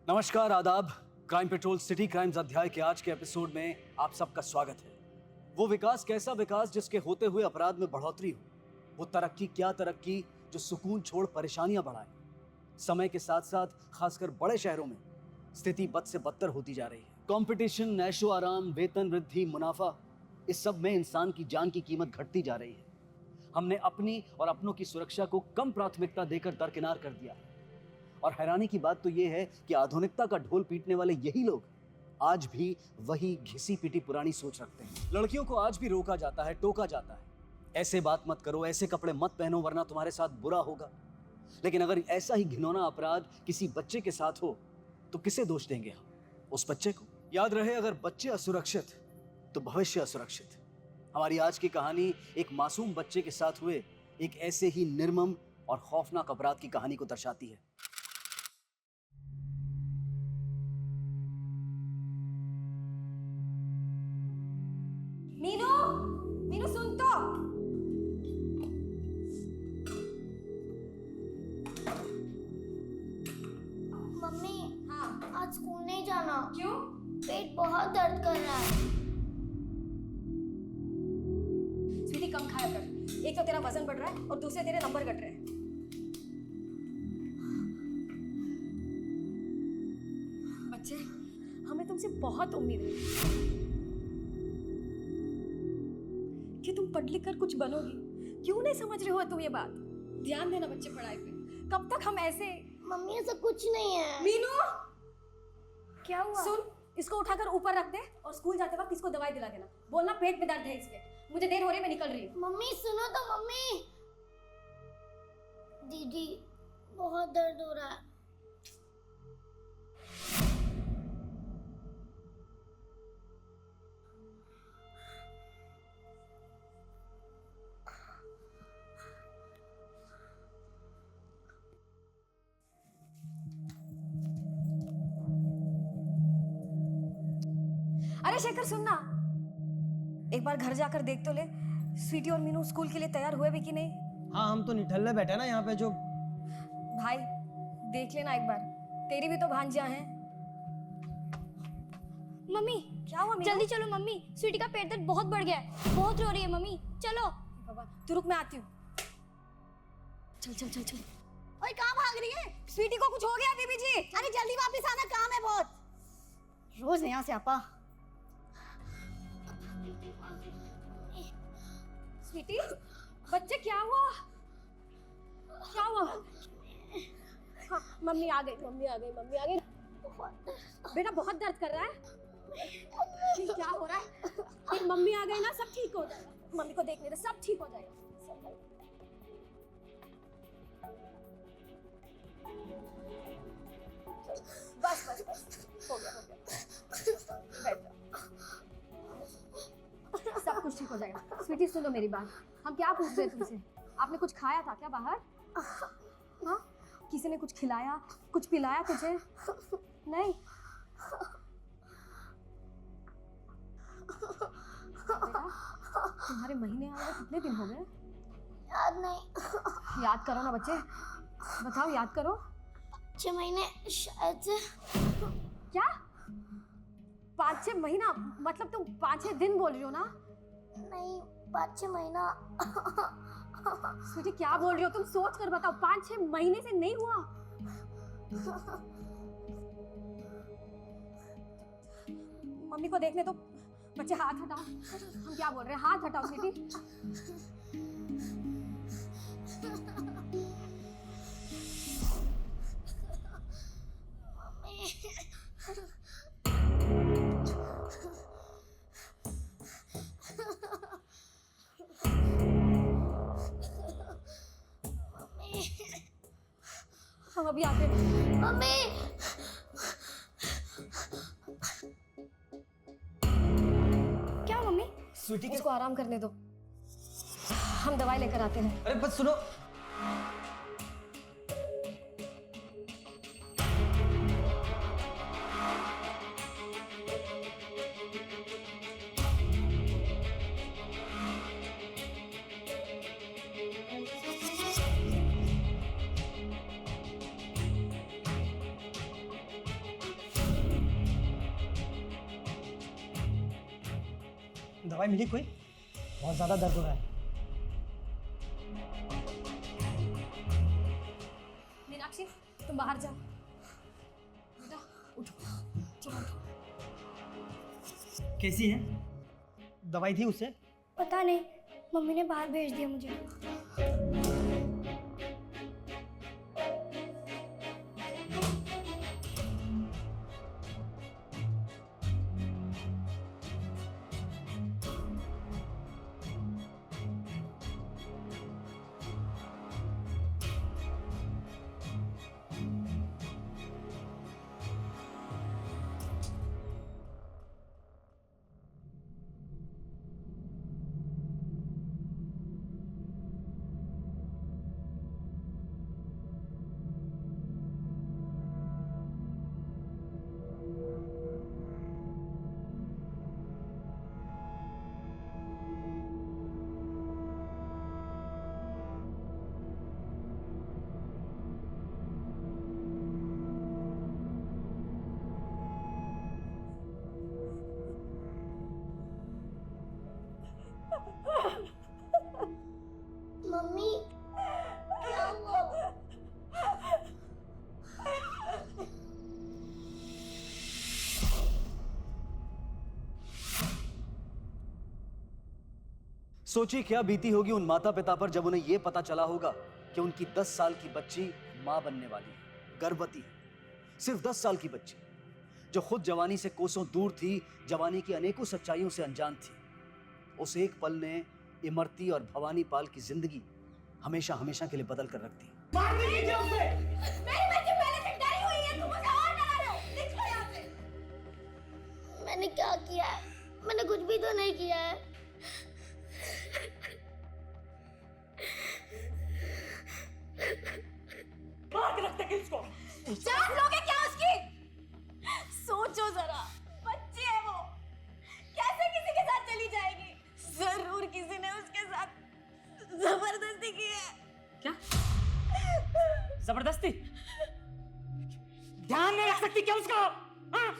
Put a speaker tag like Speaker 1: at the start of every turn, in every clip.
Speaker 1: नमस्कार, आदाब। Crime petrol city crimes अध्याय के आज के एपिसोड में आप सबका स्वागत है। वो विकास कैसा विकास जिसके होते हुए अपराध में बढ़ोतरी हो। वो तरक्की क्या तरक्की जो सुकून छोड़ परेशानियां बढ़ाए। समय के साथ साथ खासकर बड़े शहरों में स्थिति बद से बदतर होती जा रही है। कंपटीशन, ऐशो आराम, वेतन वृद्धि, मुनाफा, इस सब में इंसान की जान की कीमत घटती जा रही है। हमने अपनी और अपनों की सुरक्षा को कम प्राथमिकता देकर दरकिनार कर दिया। और हैरानी की बात तो यह है कि आधुनिकता का ढोल पीटने वाले यही लोग आज भी वही घिसी पिटी पुरानी सोच रखते हैं। लड़कियों को आज भी रोका जाता है, टोका जाता है, ऐसे बात मत करो, ऐसे कपड़े मत पहनो वरना तुम्हारे साथ बुरा होगा। लेकिन अगर ऐसा ही घिनौना अपराध किसी बच्चे के साथ हो तो किसे दोष देंगे हम? उस बच्चे को। याद रहे, अगर बच्चे असुरक्षित तो भविष्य असुरक्षित। हमारी आज की कहानी एक मासूम बच्चे के साथ हुए एक ऐसे ही निर्मम और खौफनाक अपराध की कहानी को दर्शाती है।
Speaker 2: मीनू, मीनू सुन तो।
Speaker 3: मम्मी,
Speaker 2: हाँ,
Speaker 3: आज स्कूल नहीं जाना।
Speaker 2: क्यों?
Speaker 3: पेट बहुत दर्द कर रहा है।
Speaker 2: स्वीटी कम खाया कर। एक तो तेरा वजन बढ़ रहा है और दूसरे तेरे नंबर घट रहे हैं। बच्चे, हमें तुमसे बहुत उम्मीद है कि तुम पढ़ लिख कर कुछ बनोगी। क्यों नहीं समझ रहे हो तुम ये बात? ध्यान देना बच्चे पढ़ाई पे। कब तक हम ऐसे?
Speaker 3: मम्मी, ऐसा कुछ नहीं है।
Speaker 2: मीनू,
Speaker 3: क्या हुआ?
Speaker 2: सुन, इसको उठाकर ऊपर रख दे और स्कूल जाते वक्त इसको दवाई दिला देना। बोलना पेट में दर्द है इसलिए। मुझे देर हो रही है, मैं निकल रही हूँ।
Speaker 3: मम्मी सुनो तो। मम्मी, दीदी बहुत दर्द हो रहा है।
Speaker 2: अरे शेखर, सुनना, एक बार घर जाकर देख तो ले स्वीटी और मीनू स्कूल के लिए तैयार हुए भी कि नहीं।
Speaker 4: हाँ, हम तो निठल्ले बैठे ना यहाँ पे जो।
Speaker 2: भाई देख लेना एक बार, तेरी भी तो भांजियां हैं।
Speaker 3: मम्मी,
Speaker 2: क्या हुआ मीनू?
Speaker 3: जल्दी चलो मम्मी, स्वीटी का पेट दर्द बहुत बढ़ गया है। बहुत रो रही है मम्मी, चलो।
Speaker 2: भगवान, तू रुक, मैं आती हूँ। चल चल चल चल।
Speaker 3: ओए, कहाँ भाग रही है?
Speaker 2: स्वीटी को कुछ हो गया बीबी जी।
Speaker 3: अरे जल्दी वापस आना, काम है बहुत। रोज यहाँ से आपा।
Speaker 2: स्वीटी, बच्चे क्या हुआ? क्या हुआ? हाँ, मम्मी आ गई, मम्मी आ गई, मम्मी आ गई। बेटा बहुत दर्द कर रहा है। ये क्या हो रहा है? फिर मम्मी आ गई ना, सब ठीक हो जाएगा। मम्मी को देखने दे, सब ठीक हो जाएगा। बस बस बस, हो गया हो गया। बैठ जाओ, सब कुछ ठीक हो जाएगा। स्वीटी सुनो मेरी बात, हम क्या पूछ रहे तुमसे? आपने कुछ खाया था क्या बाहर? हाँ, किसी ने कुछ खिलाया, कुछ पिलाया तुझे? नहीं? बेटा, तुम्हारे महीने आए हुए कितने दिन हो गए?
Speaker 3: याद नहीं।
Speaker 2: याद करो ना बच्चे, बताओ, याद करो।
Speaker 3: 6 महीने शायद से।
Speaker 2: क्या? 5-6 महीना? मतलब तुम 5-6 दिन बोल रही हो ना?
Speaker 3: नहीं, 5-6 महीना।
Speaker 2: स्वीटी क्या बोल रही हो तुम? सोच कर बताओ, 5-6 महीने से नहीं हुआ? मम्मी को देखने तो। बच्चे हाथ हटाओ। हम क्या बोल रहे हैं? हाथ हटाओ स्वीटी। हम अभी आते हैं।
Speaker 3: मम्मी, क्या मम्मी?
Speaker 4: स्वीटी के।
Speaker 2: उसको आराम करने दो, हम दवाई लेकर आते हैं।
Speaker 4: अरे बस सुनो। दवाई मिली कोई? बहुत ज्यादा दर्द हो रहा है।
Speaker 2: मीनाक्षी तुम बाहर जाओ। बेटा उठो, चलो उठो।
Speaker 4: कैसी है? दवाई थी उससे?
Speaker 3: पता नहीं, मम्मी ने बाहर भेज दिया मुझे।
Speaker 5: मम्मी क्या हुआ?
Speaker 1: सोचिए क्या बीती होगी उन माता पिता पर जब उन्हें यह पता चला होगा कि उनकी 10 साल की बच्ची मां बनने वाली है, गर्भवती है। सिर्फ 10 साल की बच्ची जो खुद जवानी से कोसों दूर थी, जवानी की अनेकों सच्चाइयों से अनजान थी। उस एक पल ने इमरती और भवानी पाल की जिंदगी हमेशा हमेशा के लिए बदल कर रख दी।
Speaker 2: मेरी बच्ची पहले से डरी हुई है, तुम उसे और डरा रहे हो। निकलो यहाँ से।
Speaker 5: मैंने क्या किया है? मैंने कुछ भी तो नहीं किया है।
Speaker 2: जान लोगे क्या उसकी? सोचो जरा, बच्ची है वो, कैसे किसी के साथ चली जाएगी? जरूर किसी ने उसके साथ जबरदस्ती की है।
Speaker 6: क्या जबरदस्ती? ध्यान नहीं रख सकती क्या उसका? हाँ?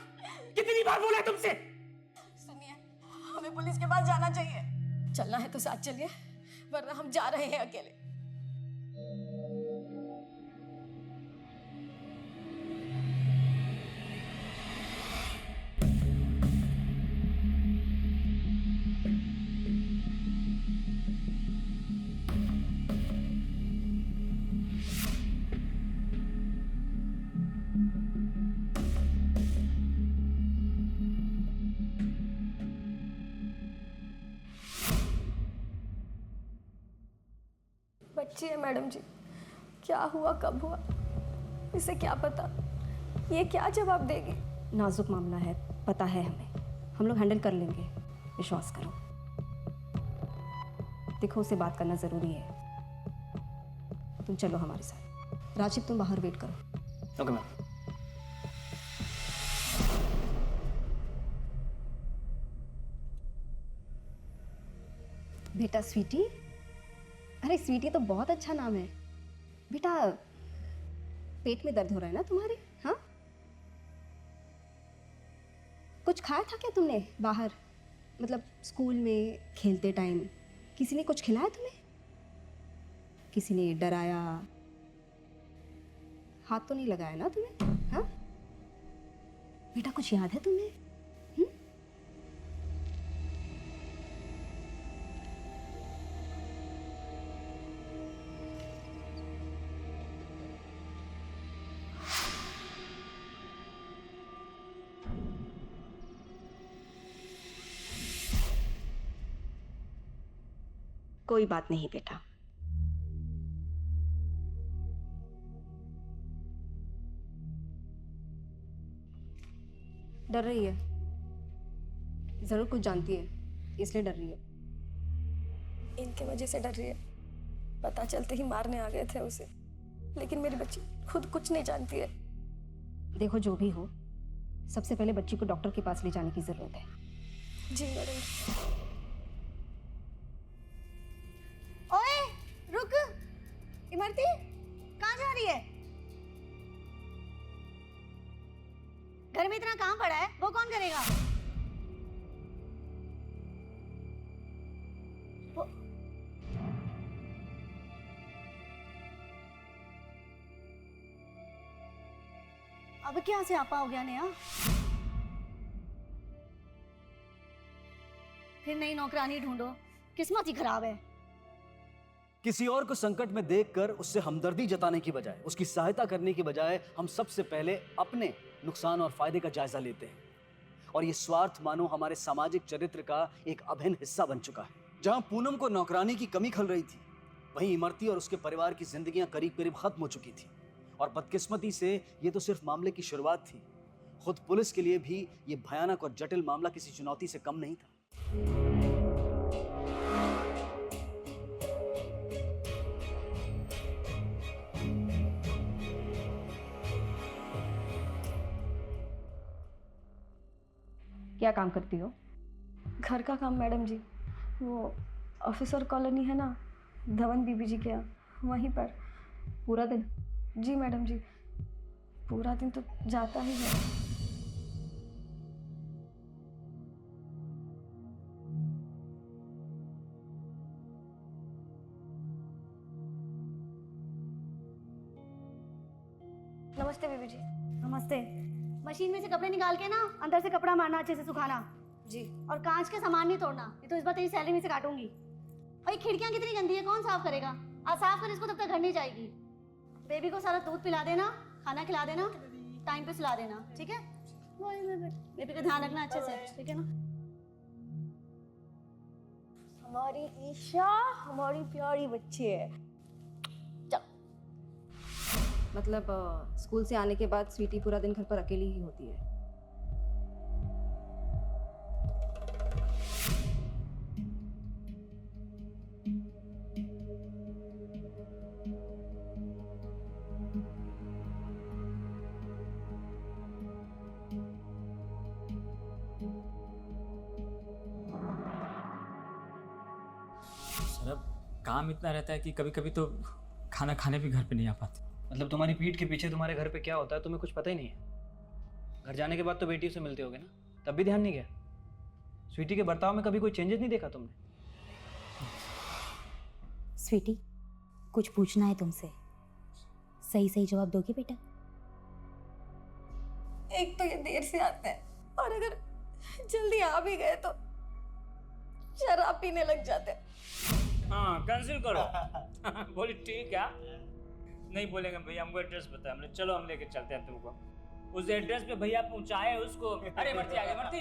Speaker 6: कितनी बार बोला है तुमसे?
Speaker 2: सुनिए, हमें पुलिस के पास जाना चाहिए। चलना है तो साथ चलिए, वरना हम जा रहे हैं अकेले। बच्ची है मैडम जी, क्या हुआ कब हुआ इसे क्या पता, ये क्या जवाब देगी?
Speaker 7: नाजुक मामला है, पता है हमें, हम लोग हैंडल कर लेंगे, विश्वास करो। देखो उसे बात करना ज़रूरी है, तुम चलो हमारे साथ। राजीव तुम बाहर वेट करो।
Speaker 6: Okay ma'am.
Speaker 7: बेटा स्वीटी, अरे स्वीटी तो बहुत अच्छा नाम है। बेटा पेट में दर्द हो रहा है ना तुम्हारे? हाँ, कुछ खाया था क्या तुमने बाहर, मतलब स्कूल में खेलते टाइम किसी ने कुछ खिलाया तुम्हें? किसी ने डराया, हाथ तो नहीं लगाया ना तुम्हें? हाँ बेटा, कुछ याद है तुम्हें? कोई बात नहीं बेटा, डर रही है, जरूर कुछ जानती है इसलिए डर रही है।
Speaker 2: इनके वजह से डर रही है, पता चलते ही मारने आ गए थे उसे, लेकिन मेरी बच्ची खुद कुछ नहीं जानती है।
Speaker 7: देखो जो भी हो, सबसे पहले बच्ची को डॉक्टर के पास ले जाने की जरूरत है।
Speaker 2: जी मैडम।
Speaker 8: ओए रुक, इमरती कहाँ जा रही है? घर में इतना काम पड़ा है, वो कौन करेगा? अब क्या से आपा हो गया नेहा? फिर नई नौकरानी ढूंढो, किस्मत ही खराब है।
Speaker 1: किसी और को संकट में देखकर उससे हमदर्दी जताने की बजाय, उसकी सहायता करने की बजाय हम सबसे पहले अपने नुकसान और फायदे का जायजा लेते हैं। और ये स्वार्थ मानो हमारे सामाजिक चरित्र का एक अभिन्न हिस्सा बन चुका है। जहां पूनम को नौकरानी की कमी खल रही थी, वहीं इमरती और उसके परिवार की जिंदगियां करीब करीब खत्म हो चुकी थी। और बदकिस्मती से ये तो सिर्फ मामले की शुरुआत थी। खुद पुलिस के लिए भी ये भयानक और जटिल मामला किसी चुनौती से कम नहीं था।
Speaker 7: क्या काम करती हो?
Speaker 2: घर का काम मैडम जी, वो ऑफिसर कॉलोनी है ना, धवन बीबी जी के यहाँ, वहीं पर।
Speaker 7: पूरा दिन?
Speaker 2: जी मैडम जी, पूरा दिन तो जाता ही है। नमस्ते बीबी जी।
Speaker 8: नमस्ते। मशीन में से कपड़े निकाल के ना अंदर से कपड़ा मारना, अच्छे से सुखाना
Speaker 2: जी।
Speaker 8: और कांच के सामान नहीं तोड़ना, ये तो इस बार तेरी सैलरी में से काटूंगी। और ये खिड़कियां कितनी गंदी है, कौन साफ करेगा? आज साफ कर इसको, तब तक घर नहीं जाएगी। बेबी को सारा दूध पिला देना, खाना खिला देना, टाइम पे सुला देना, ठीक है? बेबी का ध्यान रखना अच्छे से, ठीक है ना?
Speaker 2: हमारी ईशा हमारी प्यारी बच्ची है।
Speaker 7: मतलब स्कूल से आने के बाद स्वीटी पूरा दिन घर पर अकेली ही होती है?
Speaker 6: सर अब काम इतना रहता है कि कभी कभी तो खाना खाने भी घर पे नहीं आ पाते।
Speaker 4: मतलब तुम्हारी पीठ के पीछे तुम्हारे घर पे क्या होता है तुम्हें कुछ पता ही नहीं है। घर जाने के बाद तो बेटी से मिलते होगे ना, तब भी ध्यान नहीं गया? स्वीटी के बर्ताव में कभी कोई चेंजेस नहीं देखा तुमने?
Speaker 9: स्वीटी, कुछ पूछना है तुमसे, सही सही जवाब दोगे बेटा?
Speaker 2: एक तो ये देर से आते हैं, और अगर जल्दी आ भी गए तो शराब पीने लग जाते हैं।
Speaker 6: हाँ कैंसिल करो। बोली ठीक है, नहीं बोलेंगे भैया हमको एड्रेस बताया। हमने चलो हम लेके चलते हैं तुमको उस एड्रेस पे। भैया पहुंचाए उसको। अरे मर्ती आ गई मर्ती।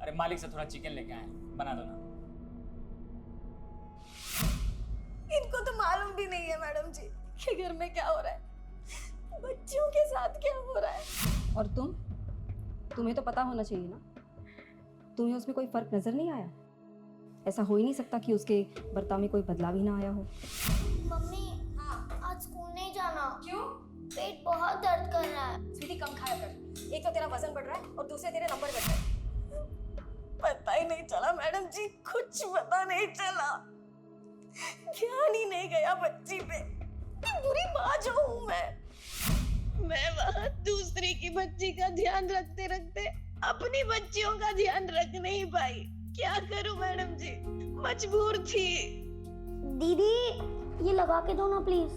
Speaker 6: अरे मालिक से थोड़ा चिकन लेके आए, बना दो ना।
Speaker 2: इनको तो मालूम भी नहीं है मैडम जी कि घर में क्या हो रहा है, बच्चों के साथ क्या हो रहा है।
Speaker 7: और तुम्हें तो पता होना चाहिए ना। तुम्हें उसमें कोई फर्क नजर नहीं आया? ऐसा हो ही नहीं सकता कि उसके बर्ताव में कोई बदलाव ही ना आया हो।
Speaker 5: मम्मी, हाँ, आज स्कूल नहीं जाना।
Speaker 2: क्यों?
Speaker 5: पेट बहुत दर्द कर रहा है।
Speaker 2: स्वीटी कम खाया कर। एक तो तेरा वजन बढ़ रहा है और दूसरे तेरे नंबर घट रहे हैं। पता ही नहीं चला मैडम जी, कुछ पता नहीं चला, ध्यान ही नहीं गया बच्ची पे। बुरी माँ जो हूँ मैं वहाँ दूसरी की बच्ची का ध्यान रखते रखते अपनी बच्चियों का ध्यान रख नहीं पाई। क्या करूं मैडम जी, मजबूर थी।
Speaker 5: दीदी, ये लगा के दो ना प्लीज,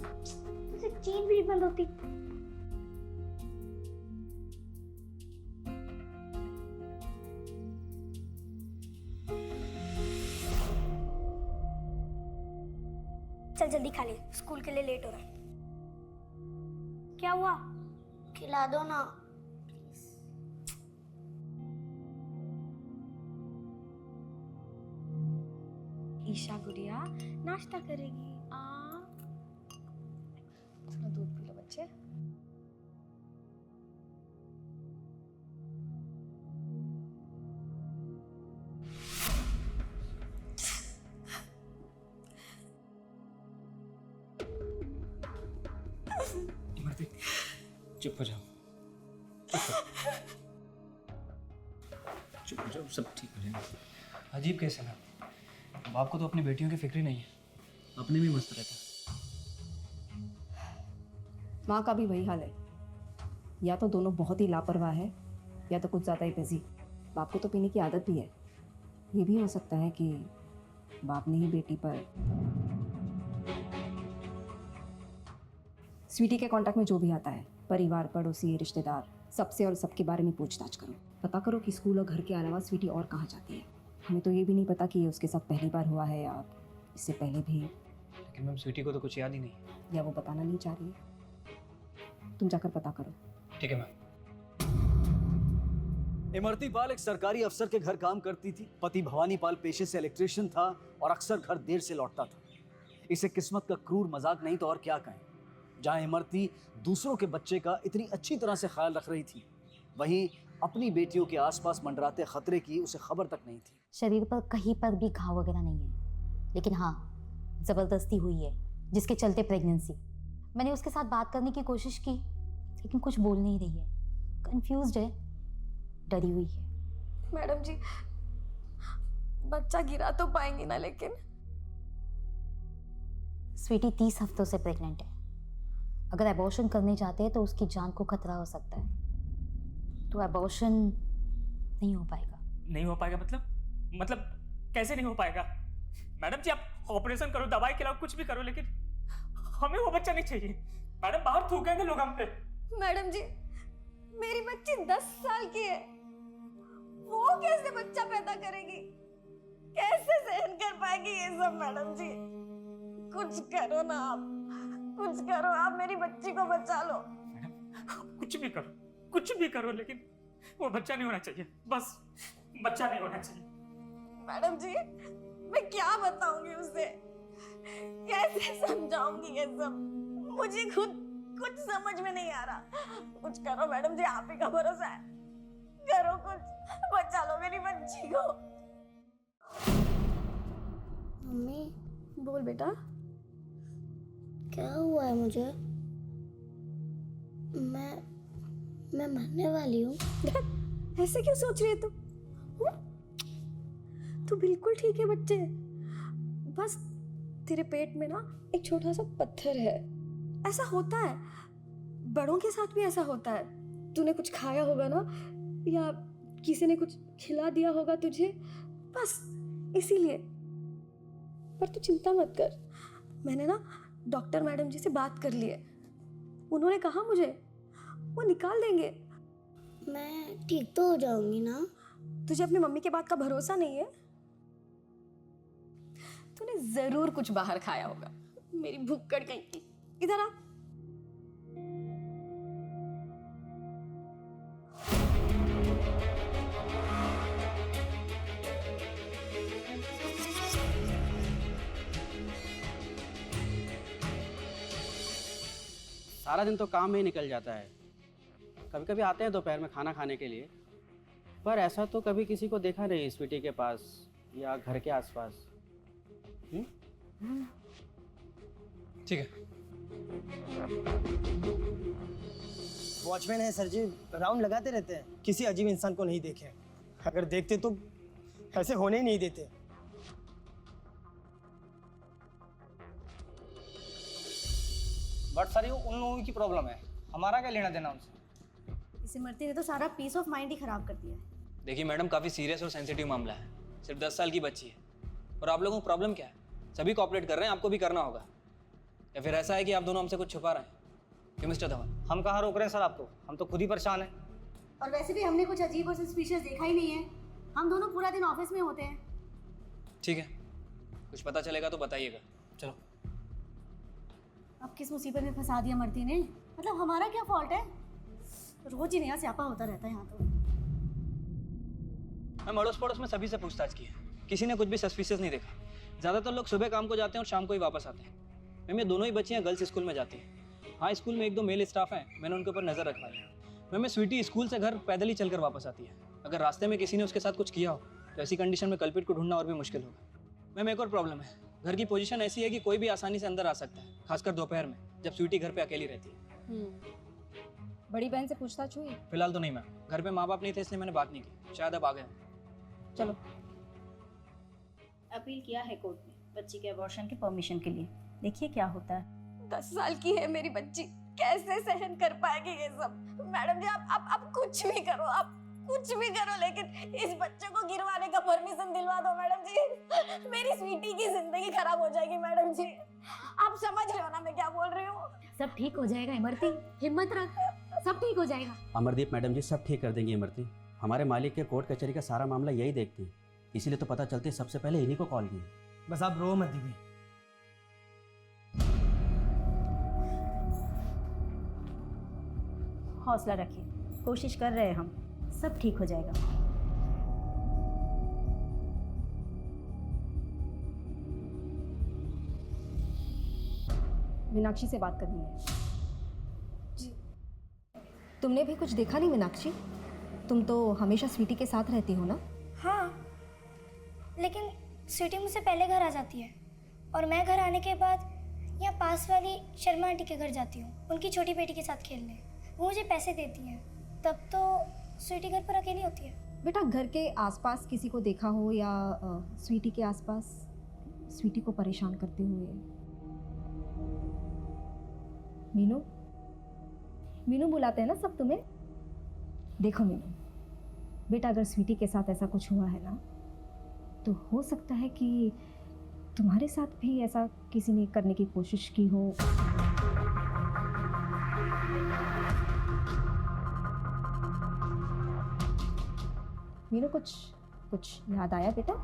Speaker 5: इससे चीन भी बंद होती।
Speaker 3: चल जल्दी खा ले, स्कूल के लिए लेट हो रहा है।
Speaker 5: क्या हुआ? खिला दो ना।
Speaker 2: ईशा गुड़िया नाश्ता करेगी। थोड़ा दूध पी लो बच्चे।
Speaker 6: इमरती चुप हो जाओ, चुप हो जाओ, सब ठीक हो जाएगा।
Speaker 4: अजीब केस है ना, बाप को तो अपनी बेटियों की फिक्र ही नहीं है, अपने भी मस्त रहता है।
Speaker 7: माँ का भी वही हाल है, या तो दोनों बहुत ही लापरवाह है या तो कुछ ज़्यादा ही बिजी। बाप को तो पीने की आदत भी है। ये भी हो सकता है कि बाप ने ही बेटी पर स्वीटी के कांटेक्ट में जो भी आता है, परिवार, पड़ोसी, रिश्तेदार, सबसे और सबके बारे में पूछताछ करो। पता करो कि स्कूल और घर के अलावा स्वीटी और कहाँ जाती है। हमें तो ये भी नहीं पता कि ये उसके साथ पहली बार हुआ है या इससे पहले भी,
Speaker 4: लेकिन मैम स्वीटी को तो कुछ याद ही नहीं है।
Speaker 7: या वो बताना नहीं चाह रही है। तुम जाकर पता करो।
Speaker 4: ठीक है मैम।
Speaker 1: इमरती पाल एक सरकारी अफसर के घर काम करती थी। पति भवानी पाल पेशे से इलेक्ट्रिशियन था और अक्सर घर देर से लौटता था। इसे किस्मत का क्रूर मजाक नहीं तो और क्या कहें। जहां इमरती दूसरों के बच्चे का इतनी अच्छी तरह से ख्याल रख रही थी, वहीं अपनी बेटियों के आसपास मंडराते खतरे की उसे खबर तक नहीं थी।
Speaker 9: शरीर पर कहीं पर भी घाव वगैरह नहीं है, लेकिन हाँ ज़बरदस्ती हुई है जिसके चलते प्रेगनेंसी। मैंने उसके साथ बात करने की कोशिश की लेकिन कुछ बोल नहीं रही है, कंफ्यूज्ड है, डरी हुई है।
Speaker 2: मैडम जी, बच्चा गिरा तो पाएंगी ना? लेकिन
Speaker 9: स्वीटी 30 हफ्तों से प्रेग्नेंट है। अगर एबॉर्शन करने चाहते हैं तो उसकी जान को खतरा हो सकता है, तो एबॉर्शन नहीं हो पाएगा।
Speaker 6: नहीं हो पाएगा मतलब कैसे नहीं हो पाएगा? मैडम जी आप ऑपरेशन करो, दवाई खिलाओ, कुछ भी करो, लेकिन हमें वो बच्चा नहीं चाहिए। मैडम बाहर थूकेंगे लोग हम पे।
Speaker 2: मैडम जी, मेरी बच्ची 10 साल की है, वो कैसे बच्चा पैदा करेगी? कैसे सहन कर पाएगी ये सब? मैडम जी कुछ करो ना, आप कुछ करो, आप मेरी बच्ची को बचा लो।
Speaker 6: मैडम कुछ भी करो, लेकिन वो बच्चा नहीं होना चाहिए, बस बच्चा नहीं होना चाहिए।
Speaker 2: मैडम जी मैं क्या बताऊंगी उसे, कैसे समझाऊंगी ये सब? मुझे खुद कुछ समझ में नहीं आ रहा। कुछ करो मैडम जी, आप ही का भरोसा है, करो कुछ, बचा लो मेरी बच्ची को।
Speaker 5: मम्मी
Speaker 2: बोल बेटा।
Speaker 5: क्या हुआ है मुझे? मैं मरने वाली हूँ।
Speaker 2: ऐसे क्यों सोच रही है तू? तू बिल्कुल ठीक है बच्चे, बस तेरे पेट में ना एक छोटा सा पत्थर है। ऐसा होता है, बड़ों के साथ भी ऐसा होता है। तूने कुछ खाया होगा ना, या किसी ने कुछ खिला दिया होगा तुझे, बस इसीलिए। पर तू चिंता मत कर, मैंने ना डॉक्टर मैडम जी से बात कर ली है। उन्होंने कहा मुझे वो निकाल देंगे।
Speaker 5: मैं ठीक तो हो जाऊंगी ना?
Speaker 2: तुझे अपनी मम्मी के बात का भरोसा नहीं है? तूने जरूर कुछ बाहर खाया होगा। मेरी भूख कट गई थी। इधर आ।
Speaker 10: सारा दिन तो काम में ही निकल जाता है। कभी कभी आते हैं दोपहर में खाना खाने के लिए, पर ऐसा तो कभी किसी को देखा नहीं स्वीटी के पास या घर के आसपास।
Speaker 4: ठीक है।
Speaker 11: वॉचमैन है सर जी, राउंड लगाते रहते हैं, किसी अजीब इंसान को नहीं देखे। अगर देखते तो ऐसे होने ही नहीं देते।
Speaker 10: बट सर ये उन लोगों की प्रॉब्लम है, हमारा क्या लेना देना उनसे।
Speaker 8: इस इमरती ने तो सारा पीस ऑफ माइंड ही खराब कर दिया है।
Speaker 4: देखिए मैडम, काफ़ी सीरियस और सेंसिटिव मामला है। सिर्फ 10 साल की बच्ची है, और आप लोगों को प्रॉब्लम क्या है? सभी कोऑपरेट कर रहे हैं, आपको भी करना होगा। या फिर ऐसा है कि आप दोनों हमसे कुछ छुपा रहे हैं? कि मिस्टर धवन,
Speaker 10: हम कहाँ रोक रहे हैं सर आपको, हम तो खुद ही परेशान हैं।
Speaker 8: और वैसे भी हमने कुछ अजीब और सस्पिशियस देखा ही नहीं है। हम दोनों पूरा दिन ऑफिस में होते हैं।
Speaker 4: ठीक है, कुछ पता चलेगा तो बताइएगा। चलो।
Speaker 8: अब किस मुसीबत में फंसा दिया मर्ती ने? मतलब हमारा क्या फॉल्ट है? रोज ही नया स्यापा होता रहता है यहाँ तो।
Speaker 4: मैं अड़ोस पड़ोस में सभी से पूछताछ की है, किसी ने कुछ भी सस्पिशियस नहीं देखा। ज़्यादातर लोग सुबह काम को जाते हैं और शाम को ही वापस आते हैं। मैम ये दोनों ही बच्चियाँ गर्ल्स स्कूल में जाती हैं। हाँ, स्कूल में 1-2 मेल स्टाफ हैं, मैंने उनके ऊपर नज़र रखवाई है। मैम स्वीटी स्कूल से घर पैदल ही चलकर वापस आती है। अगर रास्ते में किसी ने उसके साथ कुछ किया हो तो ऐसी कंडीशन में कल्प्रिट को ढूंढना और भी मुश्किल होगा। मैम एक और प्रॉब्लम है, घर की पोजीशन ऐसी है कि कोई भी आसानी से अंदर आ सकता है, खासकर दोपहर में जब स्वीटी घर पे अकेली रहती है।
Speaker 7: बड़ी बहन से पूछताछ हुई?
Speaker 4: फिलहाल तो नहीं मैम, घर पे माँ बाप नहीं थे इसलिए मैंने बात नहीं की, शायद अब आ गए।
Speaker 7: चलो।
Speaker 9: अपील किया है कोर्ट में बच्ची के अबॉर्शन के परमिशन के लिए, देखिए क्या होता है।
Speaker 2: 10 साल की है मेरी बच्ची, कैसे सहन कर पाएगी ये सब? मैडम जी आप कुछ भी करो, आप कुछ भी करो, लेकिन इस बच्चे को गिरवाने का परमिशन दिलवा दो मैडम जी। मेरी स्वीटी की जिंदगी खराब हो जाएगी मैडम जी। आप समझ रहे हो ना मैं क्या बोल रही हूँ?
Speaker 9: सब ठीक हो जाएगा इमरती, हिम्मत रख, सब ठीक हो जाएगा।
Speaker 10: अमरदीप मैडम जी सब ठीक कर देंगी इमरती। हमारे मालिक के कोर्ट कचहरी का सारा मामला यही देखती है, इसीलिए तो पता चलते सबसे पहले इन्हीं को कॉल की।
Speaker 11: बस आप रो मत दीदी।
Speaker 12: हौसला रखिए, कोशिश कर रहे हैं हम, सब ठीक हो जाएगा।
Speaker 7: मीनाक्षी से बात करनी है। जी। तुमने भी कुछ देखा नहीं मीनाक्षी? तुम तो हमेशा स्वीटी के साथ रहती हो ना?
Speaker 5: हाँ, लेकिन स्वीटी मुझसे पहले घर आ जाती है और मैं घर आने के बाद यहाँ पास वाली शर्मा आंटी के घर जाती हूँ उनकी छोटी बेटी के साथ खेलने। वो मुझे पैसे देती हैं, तब तो स्वीटी घर पर अकेली होती है।
Speaker 7: बेटा, घर के आसपास किसी को देखा हो या स्वीटी के आसपास स्वीटी को परेशान करते हुए? मीनू, मीनू बुलाते हैं ना सब तुम्हें। देखो मीनू बेटा, अगर स्वीटी के साथ ऐसा कुछ हुआ है ना, तो हो सकता है कि तुम्हारे साथ भी ऐसा किसी ने करने की कोशिश की हो। मीनू, कुछ याद आया बेटा?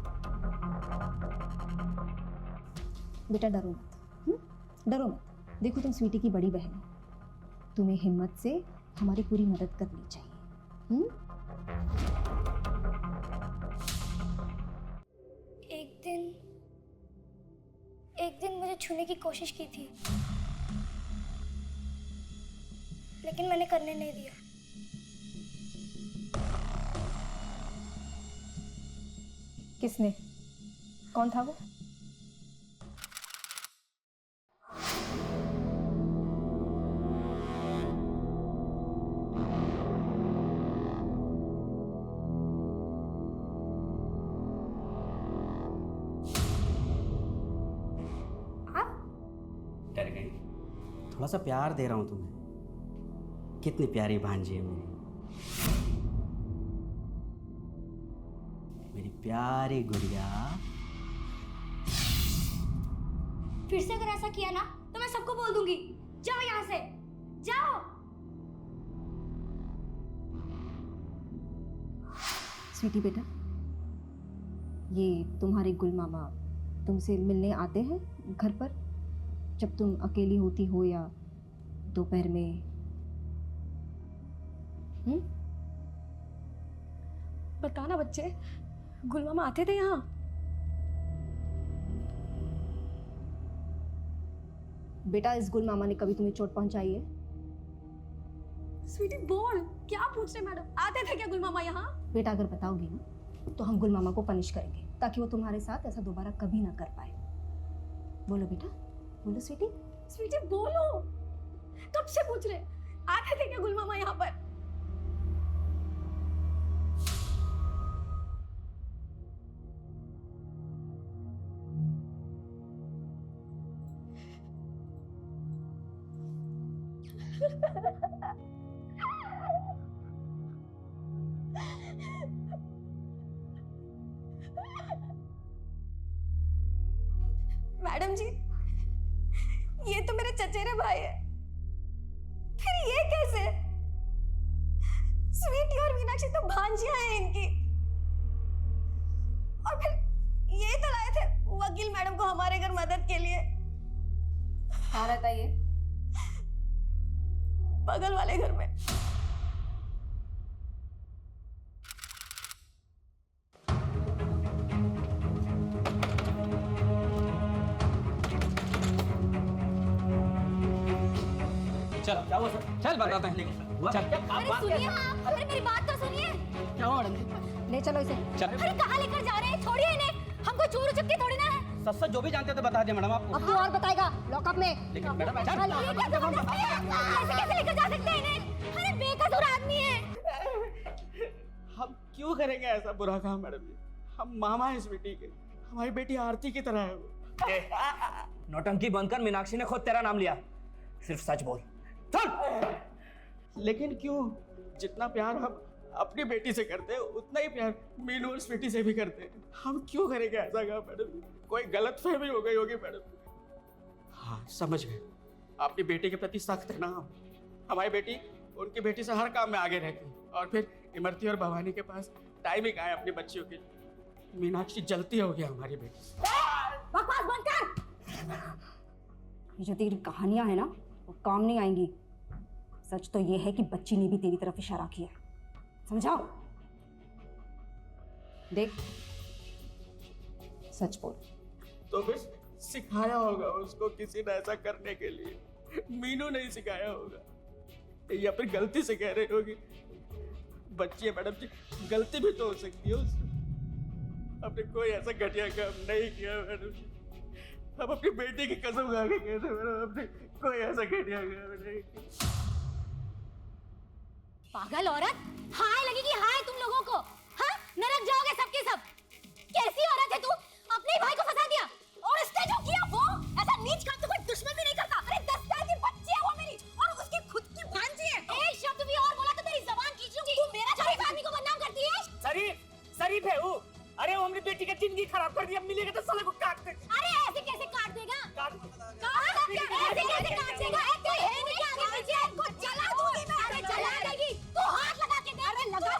Speaker 7: बेटा डरो मत, डरो मत। देखो तुम स्वीटी की बड़ी बहन हो, तुम्हें हिम्मत से हमारी पूरी मदद करनी चाहिए।
Speaker 5: एक दिन मुझे छूने की कोशिश की थी, लेकिन मैंने करने नहीं दिया।
Speaker 7: किसने? कौन था वो?
Speaker 10: डर गई? थोड़ा सा प्यार दे रहा हूँ तुम्हें। कितनी प्यारी भांजी है मेरी प्यारी गुड़िया।
Speaker 5: फिर से अगर ऐसा किया ना तो मैं सबको बोल दूंगी। जाओ यहाँ से, जाओ।
Speaker 7: स्वीटी बेटा, ये तुम्हारे गुल मामा तुमसे मिलने आते हैं घर पर जब तुम अकेली होती हो या दोपहर में?
Speaker 2: बताना बच्चे, गुल मामा आते थे यहाँ?
Speaker 7: बेटा, इस गुल मामा ने कभी तुम्हें चोट पहुंचाई है?
Speaker 2: स्वीटी बोल, क्या पूछ रहे मैडम? आते थे क्या गुल मामा यहाँ?
Speaker 7: बेटा, अगर बताओगी ना तो हम गुल मामा को पनिश करेंगे ताकि वो तुम्हारे साथ ऐसा दोबारा कभी ना कर पाए। बोलो बेटा, बोलो स्वीटी।
Speaker 2: स्वीटी बोलो, कब से पूछ रहे? आते थे क्या गुल मामा यहाँ पर? मैडम जी, ये तो मेरे चचेरे भाई है, फिर ये कैसे? स्वीटी और मीनाक्षी तो भांजियां हैं इनकी, और फिर ये तो लाए थे वकील मैडम को हमारे घर मदद के लिए।
Speaker 7: कहाँ रहता है ये?
Speaker 2: बगल वाले घर में।
Speaker 4: चल क्या हुआ सर? चल बताते हैं। चल।
Speaker 5: अरे सुनिए आप, अरे मेरी बात तो सुनिए।
Speaker 11: क्या हुआ मैडम?
Speaker 7: ले चलो इसे।
Speaker 4: चल।
Speaker 5: अरे कहाँ लेकर जा रहे हैं? छोड़िए इन्हें, हमको चोर उचक्के थोड़ी ना है।
Speaker 10: सच सच जो भी जानते थे बता दिया मैडम आपको।
Speaker 7: अब तू और बताएगा लॉकअप में।
Speaker 10: लेकिन मैडम
Speaker 5: ये क्या जबरदस्ती है? ऐसे कैसे लेकर जा सकते हैं इन्हें? अरे बेकसूर आदमी है।
Speaker 11: हम क्यों करेंगे ऐसा बुरा काम मैडम जी? हम मामा हैं स्वीटी के, हमारी बेटी आरती की तरह है वो।
Speaker 4: नौटंकी बंद कर, मीनाक्षी ने खुद तेरा नाम लिया, सिर्फ सच बोल। चल।
Speaker 11: लेकिन क्यों? जितना प्यार हम अपनी बेटी से करते हैं उतना ही प्यार मीनू और स्वीटी से भी करते हैं। हम क्यों करेंगे ऐसा काम मैडम? कोई गलतफहमी हो गई होगी मैडम।
Speaker 10: हाँ समझ गए, अपनी बेटी के प्रति सख्त है ना। हमारी बेटी उनकी बेटी से हर काम में आगे रहती है, और फिर इमरती और भवानी के पास टाइम ही कहाँ है अपनी बच्चियों के लिए। मीनाक्षी जलती हो गया हमारी बेटी से।
Speaker 2: बकवास बंद कर।
Speaker 7: ये जो तेरी कहानियां है ना वो काम नहीं आएंगी। सच तो ये है कि बच्ची ने भी तेरी तरफ इशारा किया, समझाओ। देख, सच बोल।
Speaker 10: तो फिर सिखाया होगा उसको किसी ने ऐसा करने के लिए, मीनू नहीं सिखाया होगा, या फिर गलती से कह रही होगी। बच्ची है मैडम जी, गलती भी तो हो सकती है उससे। हमने कोई ऐसा घटिया काम नहीं किया मैडम जी। हम अपनी बेटी की कसम खा के कहते मैडम, हमने कोई ऐसा घटिया काम नहीं किया।
Speaker 3: पागल औरत, हाय लगेगी हाय तुम लोगों को। हाँ, नरक जाओगे सबके सब। कैसी औरत है तू? अपने भाई को फंसा दिया, और इसने जो किया वो ऐसा नीच काम तो कोई दुश्मन भी नहीं करता। अरे 10 साल की बच्ची है वो मेरी, और उसकी खुद की भांजी है। एक शब्द भी और बोला तो तेरी जबान खींच लूंगी। तू मेरा शरीफ आदमी को बदनाम करती है।
Speaker 6: शरीफ है वो। अरे वो हमने बेटी की जिंदगी खराब कर दी, अब मिलेगा तो साले को काट दे।
Speaker 3: अरे ऐसे कैसे काट देगा?
Speaker 6: काट
Speaker 3: ऐसे कैसे काट देगा? तू है नहीं आगे पीछे, इनको चला दूंगी मैं। अरे चला देगी, तू हाथ लगा के दे। अरे लगा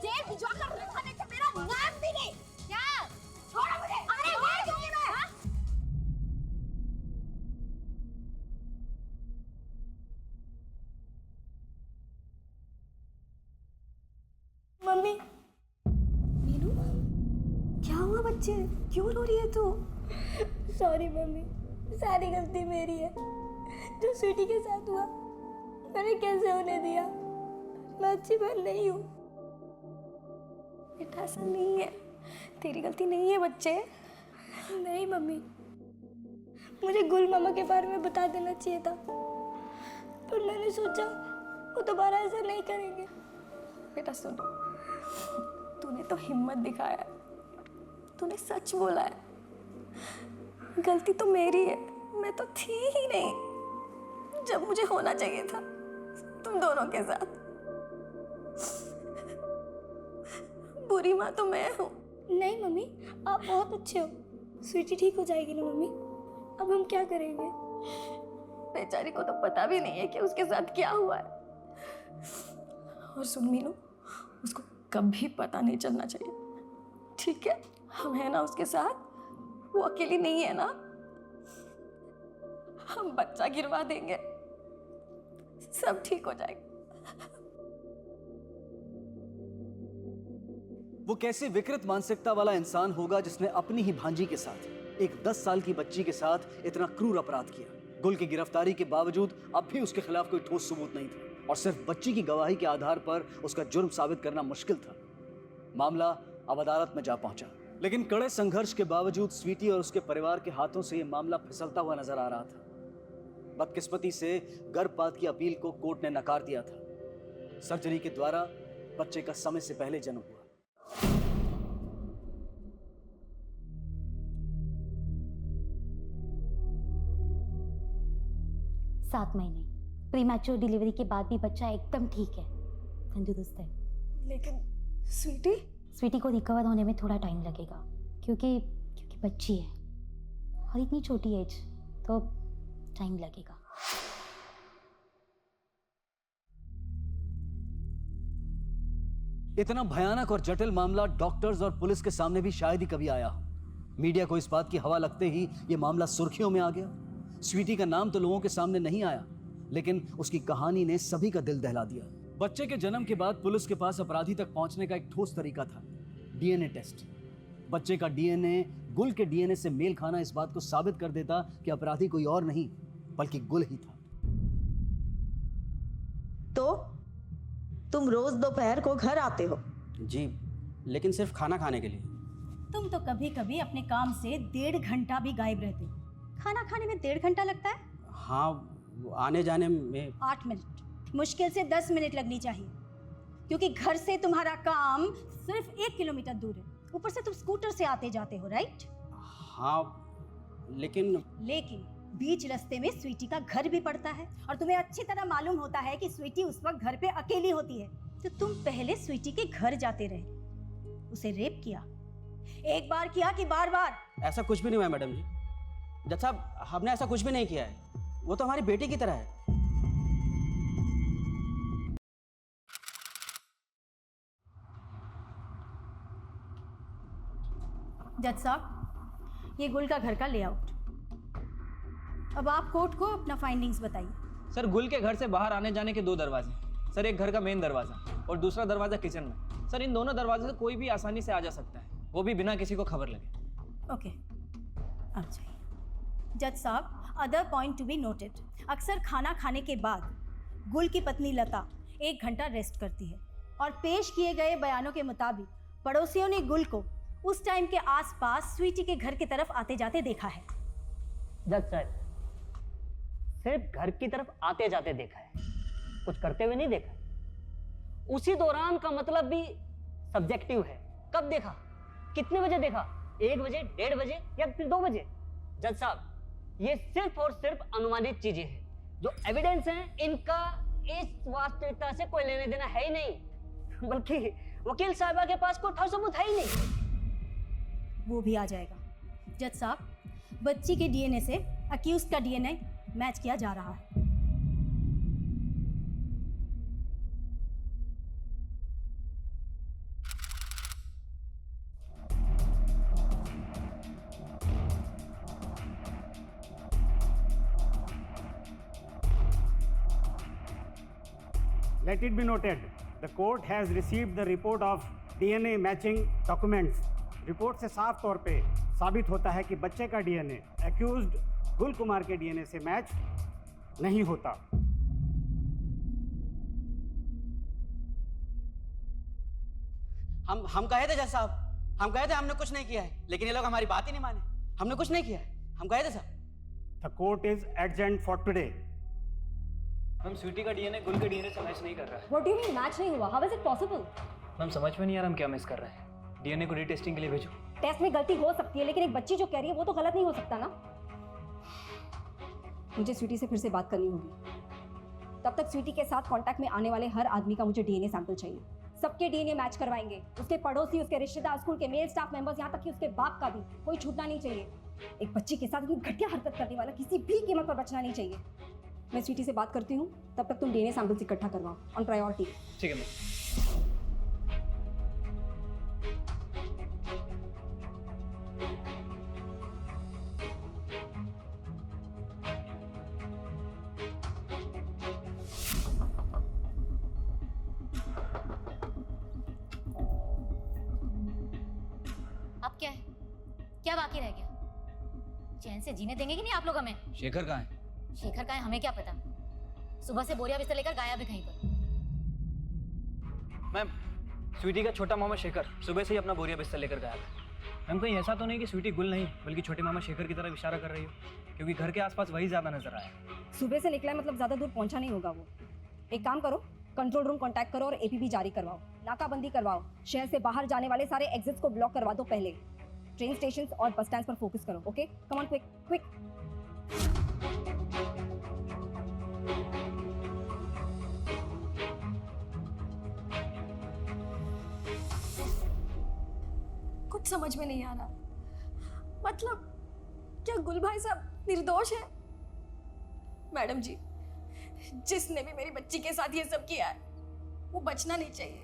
Speaker 3: जेल भिजवा कर रखने से मेरा नाम भी नहीं। क्या? छोड़ो मुझे। अरे मार दूंगी मैं। हाँ?
Speaker 5: मम्मी, मीनू, क्या हुआ बच्चे? क्यों रो रही है तू? सॉरी मम्मी, सारी गलती मेरी है। जो स्वीटी के साथ हुआ मैंने कैसे होने दिया? मैं अच्छी बहन नहीं हूँ। बेटा ऐसा नहीं है, तेरी गलती नहीं है बच्चे। नहीं मम्मी, मुझे गुल मामा के बारे में बता देना चाहिए था, पर मैंने सोचा वो दोबारा ऐसा नहीं करेंगे। बेटा सुन, तूने तो हिम्मत दिखाया है, तूने सच बोला है। गलती तो मेरी है, मैं तो थी ही नहीं जब मुझे होना चाहिए था तुम दोनों के साथ। बुरी माँ तो मैं हूँ। नहीं मम्मी, आप बहुत अच्छे हो। स्वीटी ठीक हो जाएगी ना मम्मी? अब हम क्या करेंगे? बेचारी को तो पता भी नहीं है कि उसके साथ क्या हुआ है। और सुन मीनू, उसको कभी पता नहीं चलना चाहिए, ठीक है? हम है ना उसके साथ, वो अकेली नहीं है ना। हम बच्चा गिरवा देंगे, सब ठीक हो जाएगा।
Speaker 1: वो कैसी विकृत मानसिकता वाला इंसान होगा जिसने अपनी ही भांजी के साथ, एक 10 साल की बच्ची के साथ इतना क्रूर अपराध किया। गुल की गिरफ्तारी के बावजूद अब भी उसके खिलाफ कोई ठोस सबूत नहीं था, और सिर्फ बच्ची की गवाही के आधार पर उसका जुर्म साबित करना मुश्किल था। मामला अब अदालत में जा पहुंचा, लेकिन कड़े संघर्ष के बावजूद स्वीटी और उसके परिवार के हाथों से यह मामला फिसलता हुआ नजर आ रहा था। बदकिस्मती से गर्भपात की अपील को कोर्ट ने नकार दिया था। सर्जरी के द्वारा बच्चे का समय से पहले जन्म हुआ।
Speaker 9: 7 महीने प्रीमैच्योर डिलीवरी के बाद भी बच्चा एकदम ठीक है, तंदुरुस्त है।
Speaker 5: लेकिन स्वीटी?
Speaker 9: स्वीटी को रिकवर होने में थोड़ा टाइम लगेगा, क्योंकि बच्ची है और इतनी छोटी एज, तो टाइम लगेगा।
Speaker 1: इतना भयानक और जटिल मामला डॉक्टर्स और पुलिस के सामने भी शायद ही कभी आया हो। मीडिया को इस बात की हवा लगते ही यह मामला सुर्खियों में आ गया। स्वीटी का नाम तो लोगों के सामने नहीं आया, लेकिन उसकी कहानी ने सभी का दिल दहला दिया। बच्चे के जन्म के बाद पुलिस के पास अपराधी तक पहुंचने का एक ठोस तरीका था, डीएनए टेस्ट। बच्चे का डीएनए गुल के डीएनए से मेल खाना इस बात को साबित कर देता कि अपराधी कोई और नहीं बल्कि गुल ही था।
Speaker 12: तो तुम रोज दोपहर को घर आते हो?
Speaker 10: जी, लेकिन सिर्फ खाना खाने के लिए।
Speaker 12: तुम तो कभी कभी अपने काम से 1.5 घंटा भी गायब रहते हो। खाना खाने में 1.5 घंटा लगता है?
Speaker 10: हाँ, आने जाने में
Speaker 12: 8 मिनट, मुश्किल से 10 मिनट लगनी चाहिए, क्योंकि घर से तुम्हारा काम सिर्फ 1 किलोमीटर दूर है। ऊपर से तुम स्कूटर से आते जाते हो, राइट?
Speaker 10: हाँ, लेकिन
Speaker 12: बीच रास्ते में स्वीटी का घर भी पड़ता है, और तुम्हें अच्छी तरह मालूम होता है कि स्वीटी उस वक्त घर पे अकेली होती है। तो तुम पहले स्वीटी के घर जाते रहे, उसे रेप किया। एक बार किया कि बार बार?
Speaker 10: ऐसा कुछ भी नहीं हुआ मैडम जी। जज साहब, हमने ऐसा कुछ भी नहीं किया है, वो तो हमारी बेटी की तरह है।
Speaker 12: जज साहब, ये गुल का घर का लेआउट। अब आप कोर्ट को अपना फाइंडिंग्स बताइए।
Speaker 4: सर, गुल के घर से बाहर आने जाने के 2 दरवाजे। सर, एक घर का मेन दरवाज़ा और दूसरा दरवाज़ा किचन में। सर, इन दोनों दरवाजे से कोई भी आसानी से आ जा सकता है, वो भी बिना किसी को खबर लगे।
Speaker 12: ओके, अब चाहिए। जज साहब, other point to be noted. अक्सर खाना खाने के बाद गुल की पत्नी लता 1 घंटा रेस्ट करती है और पेश किए गए बयानों के मुताबिक पड़ोसियों ने गुल को उस टाइम के आसपास स्वीटी के घर की तरफ आते जाते देखा है।
Speaker 13: जज साहब, सिर्फ घर की तरफ आते जाते देखा है, कुछ करते हुए नहीं देखा। उसी दौरान का मतलब भी सब्जेक्टिव है। कब देखा, कितने बजे देखा, 1 बजे, 1:30 बजे या फिर 2 बजे? जज साहब, ये सिर्फ और सिर्फ अनुमानित चीजें हैं। जो एविडेंस हैं, इनका इस वास्तविकता से कोई लेने देना है ही नहीं, बल्कि वकील साहबा के पास कोई ठोस सबूत है ही नहीं।
Speaker 12: वो भी आ जाएगा। जज साहब, बच्ची के डीएनए से अक्यूज्ड का डीएनए मैच किया जा रहा है।
Speaker 14: Let it be noted, the court has received the report of DNA matching documents. Report से साफ तौर पे साबित होता है कि बच्चे का डीएनए एक्यूज्ड गुल कुमार के डीएनए से मैच नहीं होता।
Speaker 10: हम कहे थे जज साहब, हम कहे थे हमने कुछ नहीं किया है, लेकिन ये लोग हमारी बात ही नहीं माने। हमने कुछ नहीं किया है, हम कहे थे साहब।
Speaker 14: The court is adjourned for today.
Speaker 4: Ma'am, Sweety का डीएनए गुल के डीएनए से मैच नहीं कर रहा है।
Speaker 2: What do you mean match नहीं हुआ? How is it possible?
Speaker 4: Ma'am, समझ में नहीं आ रहा हम क्या मिस कर रहे हैं। डीएनए को रीटेस्टिंग के लिए भेजो।
Speaker 2: टेस्ट में गलती हो सकती है, लेकिन एक बच्ची जो कह रही है वो तो गलत नहीं हो सकता ना।
Speaker 7: मुझे स्वीटी से फिर से बात करनी होगी। तब तक स्वीटी के साथ कांटेक्ट में आने वाले हर आदमी का मुझे डीएनए सैंपल चाहिए।
Speaker 2: सबके डीएनए मैच करवाएंगे, उसके पड़ोसी, उसके रिश्तेदार, स्कूल के मेल स्टाफ मेंबर्स, यहाँ तक कि उसके बाप का भी। कोई छूटना नहीं चाहिए। एक बच्ची के साथ इतनी घटिया हरकत करने वाला किसी भी कीमत पर बचना नहीं चाहिए।
Speaker 7: मैं स्वीटी से बात करती हूँ, तब तक तुम डीएनए सैंपल्स इकट्ठा करवाओ ऑन प्रायोरिटी।
Speaker 4: ठीक है मैम।
Speaker 9: अब क्या है, क्या बाकी रह गया? चैन से जीने देंगे कि नहीं आप लोग हमें?
Speaker 4: शेखर कहाँ है?
Speaker 9: शेखर का है हमें क्या पता। सुबह से बोरिया बिस्तर लेकर गायब है कहीं पर।
Speaker 4: मैम, स्वीटी का छोटा मामा शेखर सुबह से ही अपना बोरिया बिस्तर लेकर गया है। मैम, कहीं ऐसा तो नहीं कि स्वीटी गुल नहीं बल्कि छोटे मामा शेखर की तरफ इशारा कर रही हो? क्योंकि घर के आसपास वही ज्यादा नजर आया।
Speaker 7: सुबह से निकला है मतलब ज़्यादा दूर पहुंचा नहीं होगा वो। एक काम करो, कंट्रोल रूम कांटेक्ट करो और एपीबी जारी करवाओ, नाकाबंदी करवाओ, शहर से बाहर जाने वाले सारे एग्जिट्स को ब्लॉक करवा दो पहले। ट्रेन स्टेशंस और बस स्टैंड्स पर फोकस करो। Okay, come on, quick quick.
Speaker 2: कुछ समझ में नहीं आ रहा। मतलब क्या गुल भाई साहब निर्दोष है? मैडम जी, जिसने भी मेरी बच्ची के साथ ये सब किया है वो बचना नहीं चाहिए।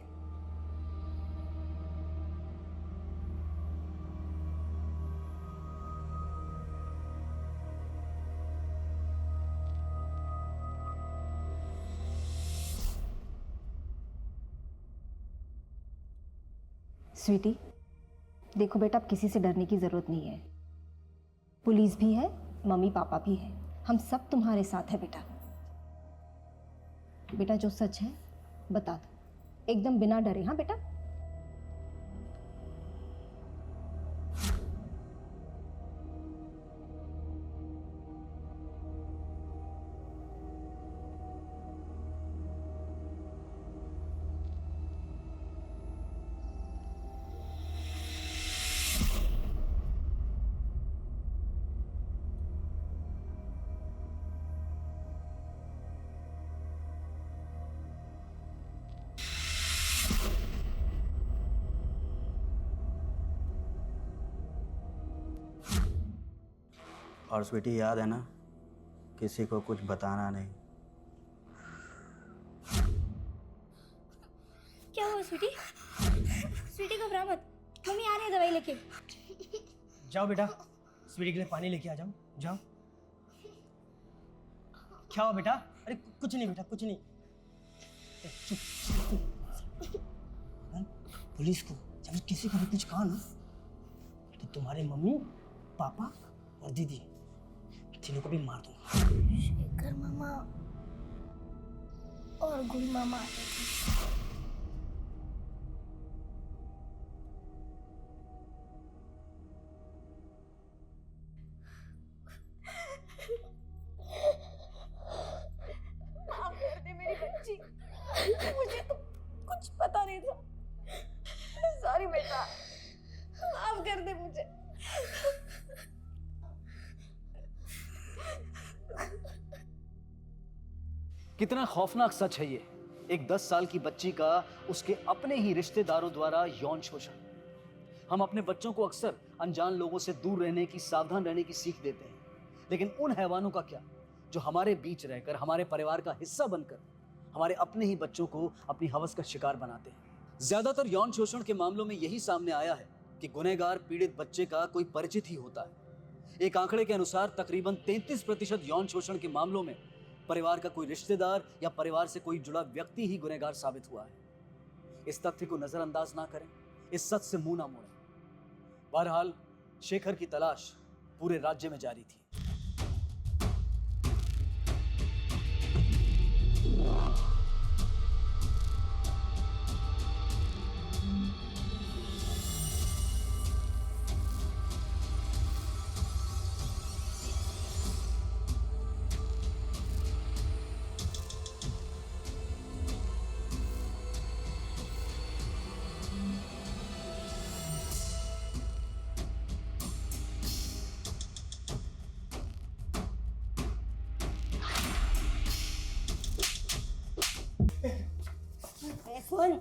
Speaker 7: स्वीटी, देखो बेटा, अब किसी से डरने की ज़रूरत नहीं है। पुलिस भी है, मम्मी पापा भी है, हम सब तुम्हारे साथ है बेटा। बेटा, जो सच है बता दो, एकदम बिना डरे। हाँ बेटा?
Speaker 15: और स्वीटी याद है ना, किसी को कुछ बताना नहीं।
Speaker 5: क्या हुआ स्वीटी? स्वीटी घबरा मत, मम्मी आ रही है दवाई लेके।
Speaker 11: जाओ बेटा, स्वीटी के लिए पानी लेके आ जाओ, जाओ। क्या हुआ बेटा? अरे कुछ नहीं बेटा, कुछ नहीं। चुप। पुलिस को जब किसी को भी कुछ कहा ना तो तुम्हारे मम्मी, पापा और दीदी तीनों को भी मार दूंगा।
Speaker 5: शेखर मामा और गुल मामा आए थे।
Speaker 2: माफ कर दे मेरी बच्ची, मुझे तो कुछ पता नहीं था। सॉरी बेटा, माफ कर दे मुझे।
Speaker 1: कितना खौफनाक सच है ये, एक 10 साल की बच्ची का उसके अपने ही रिश्तेदारों द्वारा यौन शोषण। हम अपने बच्चों को अक्सर अनजान लोगों से दूर रहने की, सावधान रहने की सीख देते हैं, लेकिन उन हैवानों का क्या जो हमारे बीच रहकर, हमारे परिवार का हिस्सा बनकर हमारे अपने ही बच्चों को अपनी हवस का शिकार बनाते हैं। ज्यादातर यौन शोषण के मामलों में यही सामने आया है कि गुनहगार पीड़ित बच्चे का कोई परिचित ही होता है। एक आंकड़े के अनुसार तकरीबन 33% यौन शोषण के मामलों में परिवार का कोई रिश्तेदार या परिवार से कोई जुड़ा व्यक्ति ही गुनहगार साबित हुआ है। इस तथ्य को नजरअंदाज ना करें, इस सच से मुंह ना मोड़ें। बहरहाल शेखर की तलाश पूरे राज्य में जारी थी।
Speaker 7: सुन,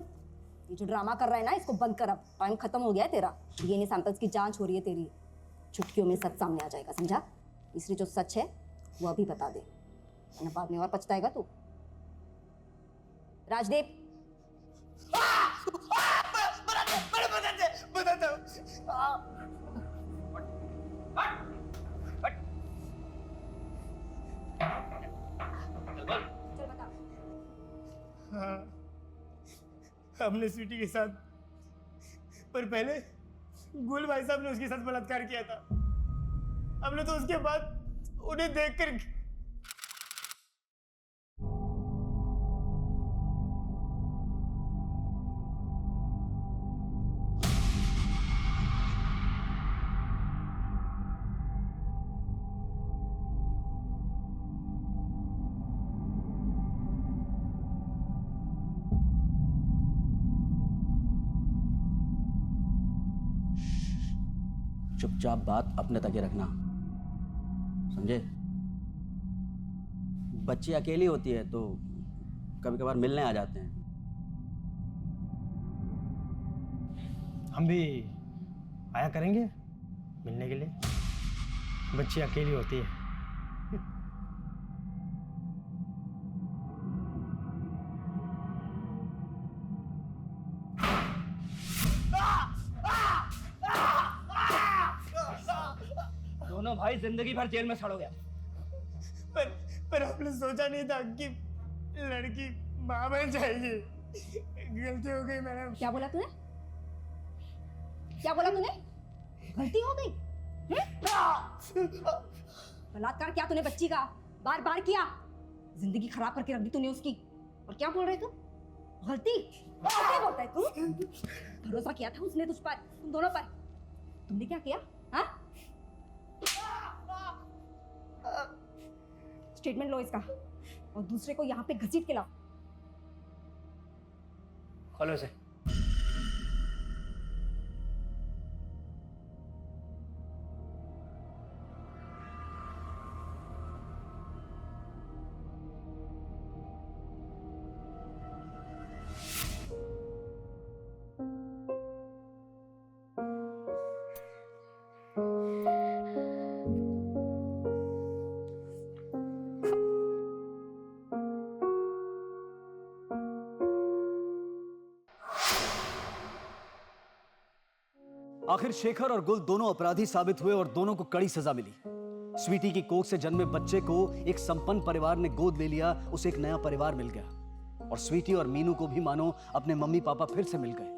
Speaker 7: ये जो ड्रामा कर रहा है ना, इसको बंद कर। अब टाइम खत्म हो गया है तेरा। डीएनए सैंपल्स की जांच हो रही है तेरी। चुटकियों में सच सामने आ जाएगा, समझा? इसलिए जो सच है वो अभी बता दे, वरना बाद में और पछताएगा तू। राजदीप,
Speaker 11: हाँ, हमने स्वीटी के साथ, पर पहले गुल भाई साहब ने उसके साथ बलात्कार किया था। हमने तो उसके बाद उन्हें देखकर
Speaker 15: चुपचाप बात अपने तक ही रखना, समझे? बच्ची अकेली होती है तो कभी कभार मिलने आ जाते हैं।
Speaker 11: हम भी आया करेंगे मिलने के लिए। बच्ची अकेली होती है।
Speaker 4: दोनों भाई जिंदगी भर जेल में सड़ोगे।
Speaker 11: पर हमने सोचा नहीं था कि लड़की मां बन जाएगी। गलती हो गई मैडम।
Speaker 7: क्या बोला तूने? क्या बोला तूने? गलती हो गई? बलात्कार किया तूने बच्ची का, बार बार किया, जिंदगी खराब करके रख दी तूने उसकी। और क्या बोल रहे तू? गलती? क्या बोलता है तू? भरोसा किया था उसने तुझ पर, तुम दोनों पर। तुमने क्या किया? हाँ? स्टेटमेंट लो इसका और दूसरे को यहाँ पे घसीट के लाओ।
Speaker 4: खोलो इसे।
Speaker 1: आखिर शेखर और गुल दोनों अपराधी साबित हुए और दोनों को कड़ी सजा मिली। स्वीटी की कोख से जन्मे बच्चे को एक संपन्न परिवार ने गोद ले लिया, उसे एक नया परिवार मिल गया। और स्वीटी और मीनू को भी मानो अपने मम्मी पापा फिर से मिल गए।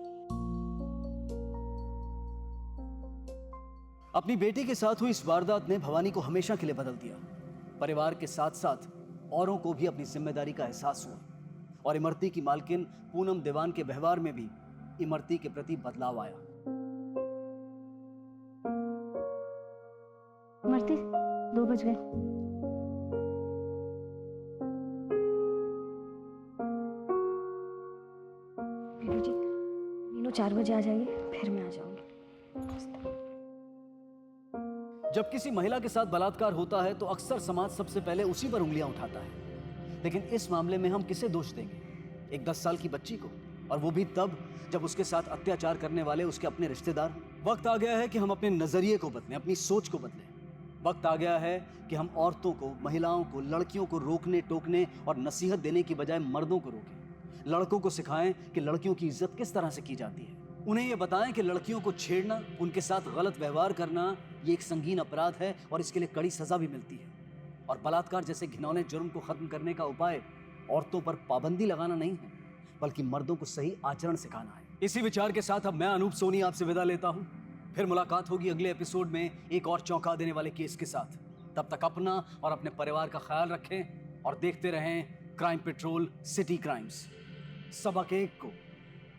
Speaker 1: अपनी बेटी के साथ हुई इस वारदात ने भवानी को हमेशा के लिए बदल दिया। परिवार के साथ साथ औरों को भी अपनी जिम्मेदारी का एहसास हुआ और इमरती की मालकिन पूनम देवान के व्यवहार में भी इमरती के प्रति बदलाव आया।
Speaker 5: इमरती 2 बज गए। मीनू जी, मीनू 4 बजे आ जाइए, फिर मैं आ जाऊंगी।
Speaker 1: जब किसी महिला के साथ बलात्कार होता है तो अक्सर समाज सबसे पहले उसी पर उंगलियां उठाता है, लेकिन इस मामले में हम किसे दोष देंगे? एक 10 साल की बच्ची को, और वो भी तब जब उसके साथ अत्याचार करने वाले उसके अपने रिश्तेदार। वक्त आ गया है कि हम अपने नजरिए को बदलें, अपनी सोच को बदलें। वक्त आ गया है कि हम औरतों को, महिलाओं को, लड़कियों को रोकने, टोकने और नसीहत देने की बजाय मर्दों को रोकें। लड़कों को सिखाएं कि लड़कियों की इज्जत किस तरह से की जाती है। उन्हें ये बताएं कि लड़कियों को छेड़ना, उनके साथ गलत व्यवहार करना ये एक संगीन अपराध है और इसके लिए कड़ी सजा भी मिलती है। और बलात्कार जैसे घिनौने जुर्म को खत्म करने का उपाय औरतों पर पाबंदी लगाना नहीं है, बल्कि मर्दों को सही आचरण सिखाना है। इसी विचार के साथ अब मैं अनूप सोनी आपसे विदा लेता हूँ। फिर मुलाकात होगी अगले एपिसोड में एक और चौंका देने वाले केस के साथ। तब तक अपना और अपने परिवार का ख्याल रखें और देखते रहें क्राइम पेट्रोल सिटी क्राइम्स। सबक एक को,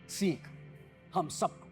Speaker 1: सीख हम सबको।